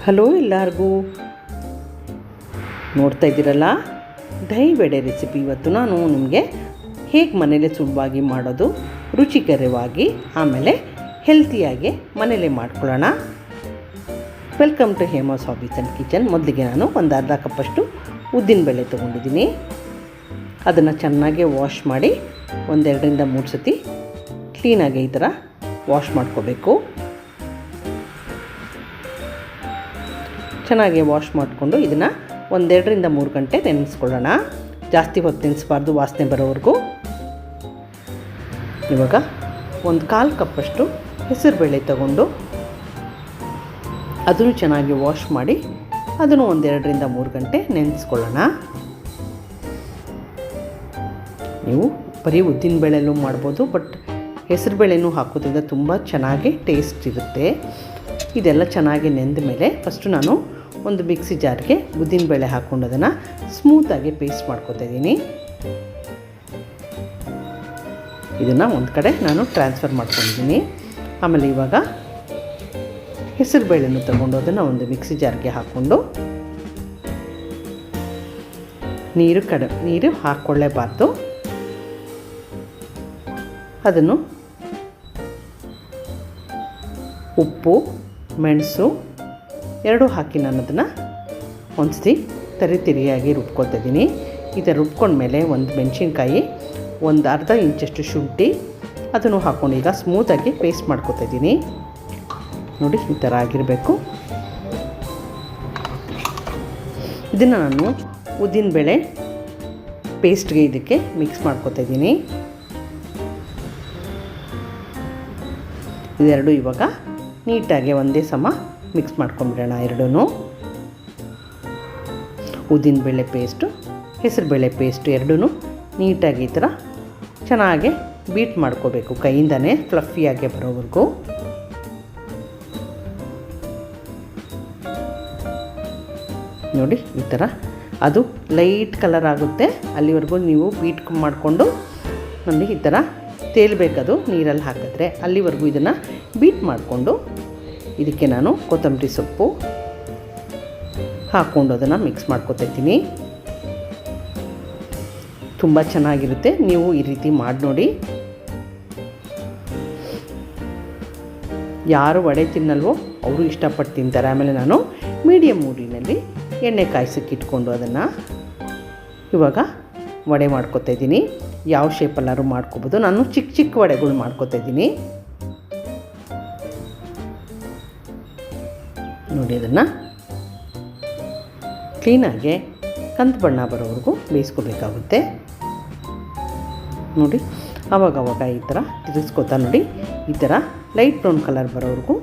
Hello ಎಲ್ಲರಿಗೂ, ನೋಡ್ತಾ ಇದ್ದೀರಲ್ಲ ದಹಿ ವಡೆ ರೆಸಿಪಿ. ಇವತ್ತು ನಾನು ನಿಮಗೆ ಹೇಗೆ ಮನೇಲೇ ಸುಲಭವಾಗಿ ಮಾಡೋದು, ರುಚಿಕರವಾಗಿ ಆಮೇಲೆ ಹೆಲ್ತಿಯಾಗಿ ಮನೇಲೇ ಮಾಡ್ಕೊಳ್ಳೋಣ. Welcome to Hema's hobbies and kitchen. ಮೊದಲಿಗೆ ನಾನು ಒಂದು ಅರ್ಧ ಕಪ್ಪಷ್ಟು ಉದ್ದಿನಬೇಳೆ ತೊಗೊಂಡಿದ್ದೀನಿ. ಅದನ್ನು ಚೆನ್ನಾಗಿ ವಾಶ್ ಮಾಡಿ 1-2 3 ಸತಿ ಕ್ಲೀನಾಗಿ ಈ ಥರ ವಾಶ್ ಮಾಡ್ಕೋಬೇಕು. ಚೆನ್ನಾಗಿ ವಾಶ್ ಮಾಡಿಕೊಂಡು ಇದನ್ನು 1-2 3 ಗಂಟೆ ನೆನೆಸ್ಕೊಳ್ಳೋಣ. ಜಾಸ್ತಿ ಹೊತ್ತು ನೆನೆಸಬಾರ್ದು, ವಾಸನೆ ಬರೋವರೆಗೂ. ಇವಾಗ 1/4 ಕಪ್ಪಷ್ಟು ಹೆಸರುಬೇಳೆ ತಗೊಂಡು ಅದನ್ನು ಚೆನ್ನಾಗಿ ವಾಶ್ ಮಾಡಿ ಅದನ್ನು 1-2 3 ಗಂಟೆ ನೆನೆಸ್ಕೊಳ್ಳೋಣ. ನೀವು ಬರೀ ಉದ್ದಿನಬೇಳೆಯಲ್ಲೂ ಮಾಡ್ಬೋದು, ಬಟ್ ಹೆಸರುಬೇಳೆನೂ ಹಾಕೋದ್ರಿಂದ ತುಂಬ ಚೆನ್ನಾಗಿ ಟೇಸ್ಟ್ ಇರುತ್ತೆ. ಇದೆಲ್ಲ ಚೆನ್ನಾಗಿ ನೆಂದ ಮೇಲೆ ಫಸ್ಟು ನಾನು ಒಂದು ಮಿಕ್ಸಿ ಜಾರ್ಗೆ ಉದ್ದಿನಬೇಳೆ ಹಾಕ್ಕೊಂಡು ಅದನ್ನು ಸ್ಮೂತಾಗಿ ಪೇಸ್ಟ್ ಮಾಡ್ಕೊತಾ ಇದ್ದೀನಿ. ಇದನ್ನು ಒಂದು ಕಡೆ ನಾನು ಟ್ರಾನ್ಸ್ಫರ್ ಮಾಡ್ಕೊಂಡಿದ್ದೀನಿ. ಆಮೇಲೆ ಇವಾಗ ಹೆಸರುಬೇಳೆನೂ ತಗೊಂಡು ಅದನ್ನು ಒಂದು ಮಿಕ್ಸಿ ಜಾರ್ಗೆ ಹಾಕ್ಕೊಂಡು ನೀರು ಹಾಕ್ಕೊಳ್ಳೇಬಾರ್ದು. ಅದನ್ನು ಉಪ್ಪು, ಮೆಣಸು ಎರಡೂ ಹಾಕಿ ನಾನು ಅದನ್ನು ಒಂದ್ಸತಿ ತರಿಯಾಗಿ ರುಬ್ಕೊತಾ ಇದ್ದೀನಿ. ಈ ಥರ ರುಬ್ಕೊಂಡ್ಮೇಲೆ ಒಂದು ಮೆಣಸಿನ್ಕಾಯಿ, ಒಂದು ಅರ್ಧ ಇಂಚಷ್ಟು ಶುಂಠಿ ಅದನ್ನು ಹಾಕ್ಕೊಂಡು ಈಗ ಸ್ಮೂತಾಗಿ ಪೇಸ್ಟ್ ಮಾಡ್ಕೊತಾ ಇದ್ದೀನಿ. ನೋಡಿ, ಈ ಥರ ಆಗಿರಬೇಕು. ಇದನ್ನು ನಾನು ಉದ್ದಿನಬೇಳೆ ಪೇಸ್ಟ್ಗೆ ಇದಕ್ಕೆ ಮಿಕ್ಸ್ ಮಾಡ್ಕೊತಾ ಇದ್ದೀನಿ. ಇದೆರಡು ಇವಾಗ ನೀಟಾಗಿ ಒಂದೇ ಸಮ ಮಿಕ್ಸ್ ಮಾಡ್ಕೊಂಬಿಡೋಣ. ಎರಡೂ ಉದ್ದಿನಬೇಳೆ ಪೇಸ್ಟು, ಹೆಸರುಬೇಳೆ ಪೇಸ್ಟು ಎರಡೂ ನೀಟಾಗಿ ಈ ಥರ ಚೆನ್ನಾಗಿ ಬೀಟ್ ಮಾಡ್ಕೋಬೇಕು, ಕೈಯಿಂದನೇ ಫ್ಲಫಿಯಾಗಿ ಬರೋವರೆಗೂ. ನೋಡಿ, ಈ ಥರ ಅದು ಲೈಟ್ ಕಲರ್ ಆಗುತ್ತೆ ಅಲ್ಲಿವರೆಗೂ ನೀವು ಬೀಟ್ ಮಾಡಿಕೊಂಡು ನೋಡಿ ಈ ಥರ ತೇಲ್ಬೇಕದು ನೀರಲ್ಲಿ ಹಾಕಿದ್ರೆ. ಅಲ್ಲಿವರೆಗೂ ಇದನ್ನು ಬೀಟ್ ಮಾಡಿಕೊಂಡು ಇದಕ್ಕೆ ನಾನು ಕೊತ್ತಂಬರಿ ಸೊಪ್ಪು ಹಾಕ್ಕೊಂಡು ಅದನ್ನು ಮಿಕ್ಸ್ ಮಾಡ್ಕೊತಾ ಇದ್ದೀನಿ. ತುಂಬ ಚೆನ್ನಾಗಿರುತ್ತೆ, ನೀವು ಈ ರೀತಿ ಮಾಡಿ ನೋಡಿ. ಯಾರು ವಡೆ ತಿನ್ನಲ್ವೋ ಅವರು ಇಷ್ಟಪಟ್ಟು ತಿಂತಾರೆ. ಆಮೇಲೆ ನಾನು ಮೀಡಿಯಮ್ ಊರಿನಲ್ಲಿ ಎಣ್ಣೆ ಕಾಯಿಸಕ್ಕೆ ಇಟ್ಕೊಂಡು ಅದನ್ನು ಇವಾಗ ವಡೆ ಮಾಡ್ಕೊತಾ ಇದ್ದೀನಿ. ಯಾವ ಶೇಪಲ್ಲಾದ್ರು ಮಾಡ್ಕೋಬೋದು. ನಾನು ಚಿಕ್ಕ ಚಿಕ್ಕ ವಡೆಗಳು ಮಾಡ್ಕೊತಾ ಇದ್ದೀನಿ. ನೋಡಿ, ಅದನ್ನು ಕ್ಲೀನಾಗಿ ಕಂದು ಬಣ್ಣ ಬರೋವರೆಗೂ ಬೇಯಿಸ್ಕೋಬೇಕಾಗುತ್ತೆ. ನೋಡಿ, ಆವಾಗವಾಗ ಈ ಥರ ತಿರುಗಿಸ್ಕೋತಾ ನೋಡಿ, ಈ ಥರ ಲೈಟ್ ಬ್ರೌನ್ ಕಲರ್ ಬರೋವರೆಗೂ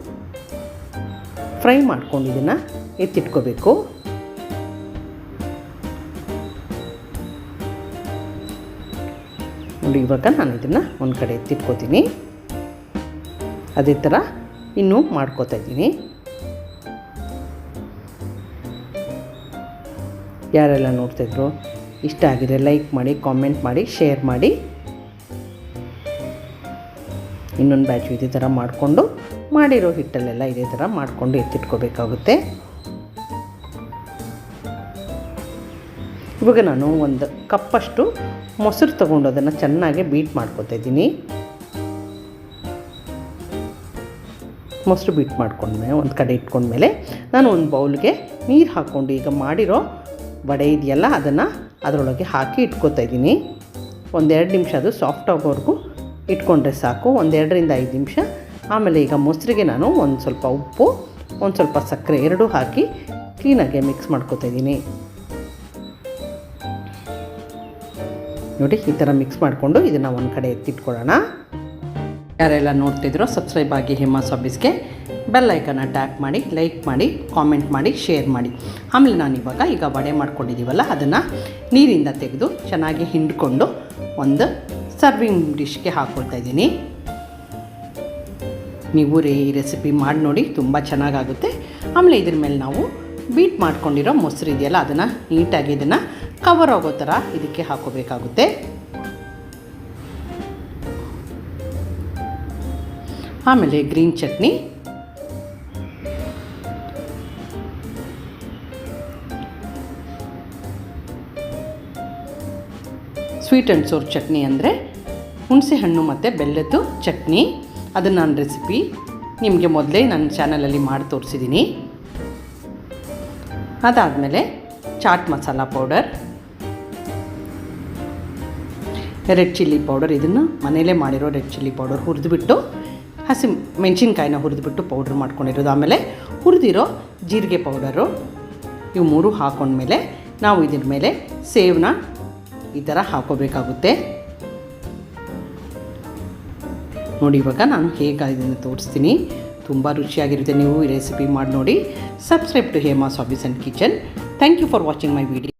ಫ್ರೈ ಮಾಡ್ಕೊಂಡು ಇದನ್ನು ಎತ್ತಿಟ್ಕೋಬೇಕು. ನೋಡಿ, ಇವಾಗ ನಾನು ಇದನ್ನು ಒಂದು ಕಡೆ ಎತ್ತಿಟ್ಕೋತೀನಿ. ಅದೇ ಥರ ಇನ್ನೂ ಮಾಡ್ಕೋತಾ ಇದ್ದೀನಿ. ಯಾರೆಲ್ಲ ನೋಡ್ತಾಯಿದ್ರು ಇಷ್ಟ ಆಗಿದೆ ಲೈಕ್ ಮಾಡಿ, ಕಾಮೆಂಟ್ ಮಾಡಿ, ಶೇರ್ ಮಾಡಿ. ಇನ್ನೊಂದು ಬ್ಯಾಚು ಇದೇ ಥರ ಮಾಡಿಕೊಂಡು ಮಾಡಿರೋ ಹಿಟ್ಟಲ್ಲೆಲ್ಲ ಇದೇ ಥರ ಮಾಡಿಕೊಂಡು ಎತ್ತಿಟ್ಕೋಬೇಕಾಗುತ್ತೆ. ಇವಾಗ ನಾನು ಒಂದು ಕಪ್ಪಷ್ಟು ಮೊಸರು ತೊಗೊಂಡು ಅದನ್ನು ಚೆನ್ನಾಗಿ ಬೀಟ್ ಮಾಡ್ಕೊತಾ ಇದ್ದೀನಿ. ಮೊಸರು ಬೀಟ್ ಮಾಡ್ಕೊಂಡ್ಮೇಲೆ ಒಂದು ಕಡೆ ಇಟ್ಕೊಂಡ್ಮೇಲೆ ನಾನು ಒಂದು ಬೌಲ್ಗೆ ನೀರು ಹಾಕ್ಕೊಂಡು ಈಗ ಮಾಡಿರೋ ವಡೆ ಇದೆಯಲ್ಲ ಅದನ್ನು ಅದರೊಳಗೆ ಹಾಕಿ ಇಟ್ಕೋತಾ ಇದ್ದೀನಿ. 1-2 ನಿಮಿಷ ಅದು ಸಾಫ್ಟ್ ಆಗೋವರೆಗೂ ಇಟ್ಕೊಂಡ್ರೆ ಸಾಕು. 1-2 5 ನಿಮಿಷ. ಆಮೇಲೆ ಈಗ ಮೊಸರಿಗೆ ನಾನು ಒಂದು ಸ್ವಲ್ಪ ಉಪ್ಪು, ಒಂದು ಸ್ವಲ್ಪ ಸಕ್ಕರೆ ಎರಡೂ ಹಾಕಿ ಕ್ಲೀನಾಗಿ ಮಿಕ್ಸ್ ಮಾಡ್ಕೋತಾ ಇದ್ದೀನಿ. ನೋಡಿ, ಈ ಥರ ಮಿಕ್ಸ್ ಮಾಡಿಕೊಂಡು ಇದನ್ನು ಒಂದು ಕಡೆ ಎತ್ತಿಟ್ಕೊಳ್ಳೋಣ. ಯಾರೆಲ್ಲ ನೋಡ್ತಿದ್ರೋ ಸಬ್ಸ್ಕ್ರೈಬ್ ಆಗಿ ಹೇಮಾಸ್ ಹಾಬೀಸ್ಗೆ, ಬೆಲ್ ಐಕನ್ನ ಟ್ಯಾಪ್ ಮಾಡಿ, ಲೈಕ್ ಮಾಡಿ, ಕಾಮೆಂಟ್ ಮಾಡಿ, ಶೇರ್ ಮಾಡಿ. ಆಮೇಲೆ ನಾನು ಈಗ ವಡೆ ಮಾಡ್ಕೊಂಡಿದ್ದೀವಲ್ಲ ಅದನ್ನು ನೀರಿಂದ ತೆಗೆದು ಚೆನ್ನಾಗಿ ಹಿಂಡ್ಕೊಂಡು ಒಂದು ಸರ್ವಿಂಗ್ ಡಿಶ್ಗೆ ಹಾಕ್ಕೊಳ್ತಾ ಇದ್ದೀನಿ. ನೀವು ಈ ರೆಸಿಪಿ ಮಾಡಿ ನೋಡಿ, ತುಂಬ ಚೆನ್ನಾಗಾಗುತ್ತೆ. ಆಮೇಲೆ ಇದ್ರ ಮೇಲೆ ನಾವು ಬೀಟ್ ಮಾಡ್ಕೊಂಡಿರೋ ಮೊಸರು ಇದೆಯಲ್ಲ ಅದನ್ನು ನೀಟಾಗಿ ಇದನ್ನು ಕವರ್ ಆಗೋ ಥರ ಇದಕ್ಕೆ ಹಾಕೋಬೇಕಾಗುತ್ತೆ. ಆಮೇಲೆ green chutney sweet and sour chutney ಅಂದರೆ ಹುಣಸೆ ಹಣ್ಣು ಮತ್ತು ಬೆಲ್ಲದ್ದು ಚಟ್ನಿ. ಅದನ್ನು ನಾನು ರೆಸಿಪಿ ನಿಮಗೆ ಮೊದಲೇ ನನ್ನ ಚಾನಲಲ್ಲಿ ಮಾಡಿ ತೋರಿಸಿದ್ದೀನಿ. ಅದಾದಮೇಲೆ chaat masala powder, red chilli powder, ಇದನ್ನು ಮನೆಯಲ್ಲೇ ಮಾಡಿರೋ ರೆಡ್ ಚಿಲ್ಲಿ ಪೌಡರ್ ಹುರಿದುಬಿಟ್ಟು ಹಸಿ ಮೆಣಸಿನ್ಕಾಯಿನ ಹುರಿದುಬಿಟ್ಟು ಪೌಡ್ರ್ ಮಾಡ್ಕೊಂಡಿರೋದು. ಆಮೇಲೆ ಹುರಿದಿರೋ ಜೀರಿಗೆ ಪೌಡರು, ಇವು ಮೂರು ಹಾಕೊಂಡ್ಮೇಲೆ ನಾವು ಇದ್ರ ಮೇಲೆ ಸೇವನ್ನ ಈ ಥರ ಹಾಕೋಬೇಕಾಗುತ್ತೆ. ನೋಡಿ ಇವಾಗ ನಾನು ಹೇಗೆ ಇದನ್ನು ತೋರಿಸ್ತೀನಿ. ತುಂಬ ರುಚಿಯಾಗಿರುತ್ತೆ. ನೀವು ಈ ರೆಸಿಪಿ ಮಾಡಿ ನೋಡಿ. Subscribe to Hema's hobbies and kitchen. Thank you for watching my video.